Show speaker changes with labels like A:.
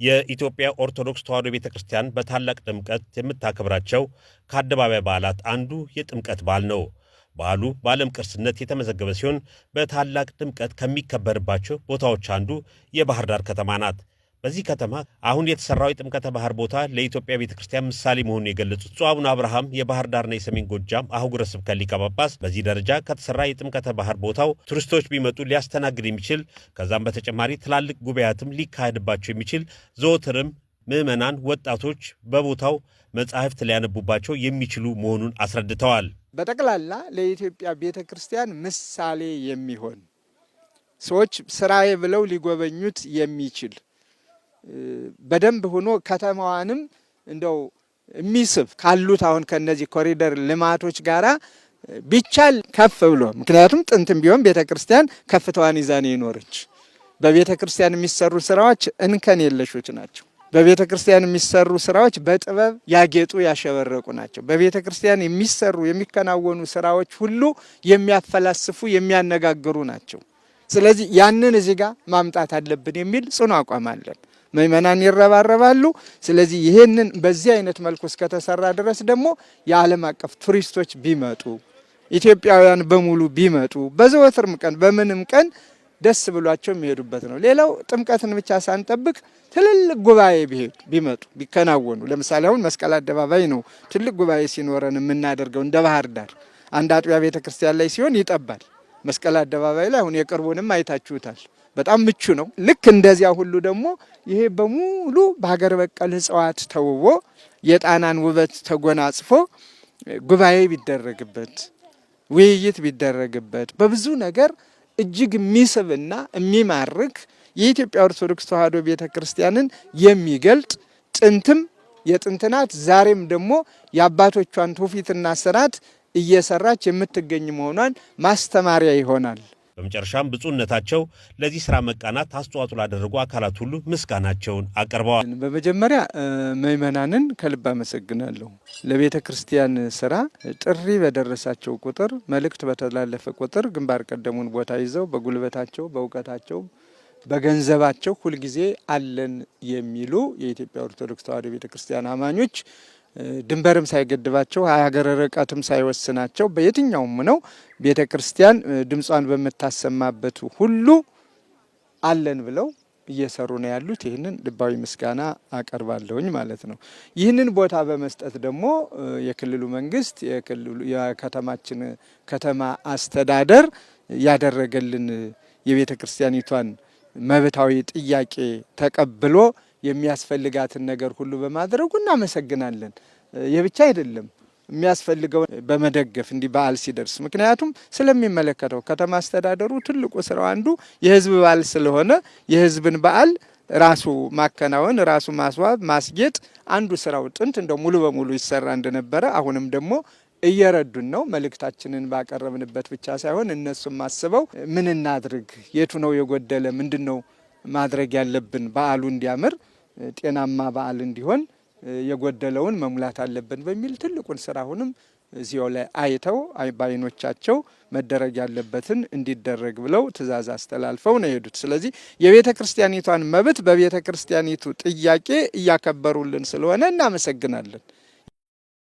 A: የኢትዮጵያ ኦርቶዶክስ ተዋሕዶ ቤተክርስቲያን በታላቅ ድምቀት የምታከብራቸው ከአደባባይ በዓላት አንዱ የጥምቀት በዓል ነው። በዓሉ በዓለም ቅርስነት የተመዘገበ ሲሆን በታላቅ ድምቀት ከሚከበርባቸው ቦታዎች አንዱ የባህር ዳር ከተማ ናት። በዚህ ከተማ አሁን የተሰራው የጥምቀተ ባህር ቦታ ለኢትዮጵያ ቤተክርስቲያን ምሳሌ መሆኑን የገለጹት ብፁዕ አቡነ አብርሃም የባህር ዳርና የሰሜን ጎጃም አህጉረ ስብከት ሊቀ ጳጳስ በዚህ ደረጃ ከተሰራ የጥምቀተ ባህር ቦታው ቱሪስቶች ቢመጡ ሊያስተናግድ የሚችል ከዛም በተጨማሪ ትላልቅ ጉባኤያትም ሊካሄድባቸው የሚችል ዘወትርም ምዕመናን፣ ወጣቶች በቦታው መጻሕፍት ሊያነቡባቸው የሚችሉ መሆኑን አስረድተዋል።
B: በጠቅላላ ለኢትዮጵያ ቤተክርስቲያን ምሳሌ የሚሆን ሰዎች ስራዬ ብለው ሊጎበኙት የሚችል በደንብ ሆኖ ከተማዋንም እንደው የሚስብ ካሉት አሁን ከነዚህ ኮሪደር ልማቶች ጋራ ቢቻል ከፍ ብሎ ምክንያቱም ጥንትም ቢሆን ቤተክርስቲያን ከፍታዋን ይዛኔ ይኖርች። በቤተክርስቲያን የሚሰሩ ስራዎች እንከን የለሾች ናቸው። በቤተክርስቲያን የሚሰሩ ስራዎች በጥበብ ያጌጡ ያሸበረቁ ናቸው። በቤተክርስቲያን የሚሰሩ የሚከናወኑ ስራዎች ሁሉ የሚያፈላስፉ የሚያነጋግሩ ናቸው። ስለዚህ ያንን እዚህ ጋር ማምጣት አለብን የሚል ጽኑ አቋም አለን። ምእመናን ይረባረባሉ። ስለዚህ ይሄንን በዚህ አይነት መልኩ እስከተሰራ ድረስ ደግሞ የዓለም አቀፍ ቱሪስቶች ቢመጡ ኢትዮጵያውያን በሙሉ ቢመጡ በዘወትርም ቀን በምንም ቀን ደስ ብሏቸው የሚሄዱበት ነው። ሌላው ጥምቀትን ብቻ ሳንጠብቅ ትልልቅ ጉባኤ ቢመጡ ቢከናወኑ፣ ለምሳሌ አሁን መስቀል አደባባይ ነው ትልቅ ጉባኤ ሲኖረን የምናደርገው። እንደ ባህር ዳር አንድ አጥቢያ ቤተክርስቲያን ላይ ሲሆን ይጠባል። መስቀል አደባባይ ላይ አሁን የቅርቡንም አይታችሁታል። በጣም ምቹ ነው። ልክ እንደዚያ ሁሉ ደግሞ ይሄ በሙሉ በሀገር በቀል እጽዋት ተውቦ የጣናን ውበት ተጎናጽፎ ጉባኤ ቢደረግበት፣ ውይይት ቢደረግበት በብዙ ነገር እጅግ የሚስብና የሚማርክ የኢትዮጵያ ኦርቶዶክስ ተዋሕዶ ቤተክርስቲያንን የሚገልጥ ጥንትም የጥንትናት ዛሬም ደግሞ የአባቶቿን ትውፊትና ስርዓት እየሰራች የምትገኝ መሆኗን ማስተማሪያ ይሆናል።
A: በመጨረሻም ብፁዕነታቸው ለዚህ ስራ መቃናት አስተዋጽኦ ላደረጉ አካላት ሁሉ ምስጋናቸውን አቀርበዋል።
B: በመጀመሪያ ምእመናንን ከልብ አመሰግናለሁ። ለቤተ ክርስቲያን ስራ ጥሪ በደረሳቸው ቁጥር፣ መልእክት በተላለፈ ቁጥር ግንባር ቀደሙን ቦታ ይዘው በጉልበታቸው፣ በእውቀታቸው፣ በገንዘባቸው ሁልጊዜ አለን የሚሉ የኢትዮጵያ ኦርቶዶክስ ተዋሕዶ ቤተ ክርስቲያን አማኞች ድንበርም ሳይገድባቸው ሀገር ርቀትም ሳይወስናቸው በየትኛውም ነው ቤተ ክርስቲያን ድምጿን በምታሰማበት ሁሉ አለን ብለው እየሰሩ ነው ያሉት። ይህንን ልባዊ ምስጋና አቀርባለሁኝ ማለት ነው። ይህንን ቦታ በመስጠት ደግሞ የክልሉ መንግስት የከተማችን ከተማ አስተዳደር ያደረገልን የቤተ ክርስቲያኒቷን መብታዊ ጥያቄ ተቀብሎ የሚያስፈልጋትን ነገር ሁሉ በማድረጉ እናመሰግናለን። የብቻ አይደለም የሚያስፈልገው በመደገፍ እንዲህ በዓል ሲደርስ፣ ምክንያቱም ስለሚመለከተው ከተማ አስተዳደሩ ትልቁ ስራው አንዱ የህዝብ በዓል ስለሆነ የህዝብን በዓል ራሱ ማከናወን፣ ራሱ ማስዋብ፣ ማስጌጥ አንዱ ስራው ጥንት እንደው ሙሉ በሙሉ ይሰራ እንደነበረ አሁንም ደግሞ እየረዱን ነው። መልእክታችንን ባቀረብንበት ብቻ ሳይሆን እነሱም አስበው ምን እናድርግ፣ የቱ ነው የጎደለ፣ ምንድን ነው ማድረግ ያለብን፣ በዓሉ እንዲያምር ጤናማ በዓል እንዲሆን የጎደለውን መሙላት አለብን በሚል ትልቁን ስራ አሁንም እዚያው ላይ አይተው በዓይኖቻቸው መደረግ ያለበትን እንዲደረግ ብለው ትእዛዝ አስተላልፈው ነው የሄዱት። ስለዚህ የቤተ ክርስቲያኒቷን መብት በቤተ ክርስቲያኒቱ ጥያቄ እያከበሩልን ስለሆነ እናመሰግናለን።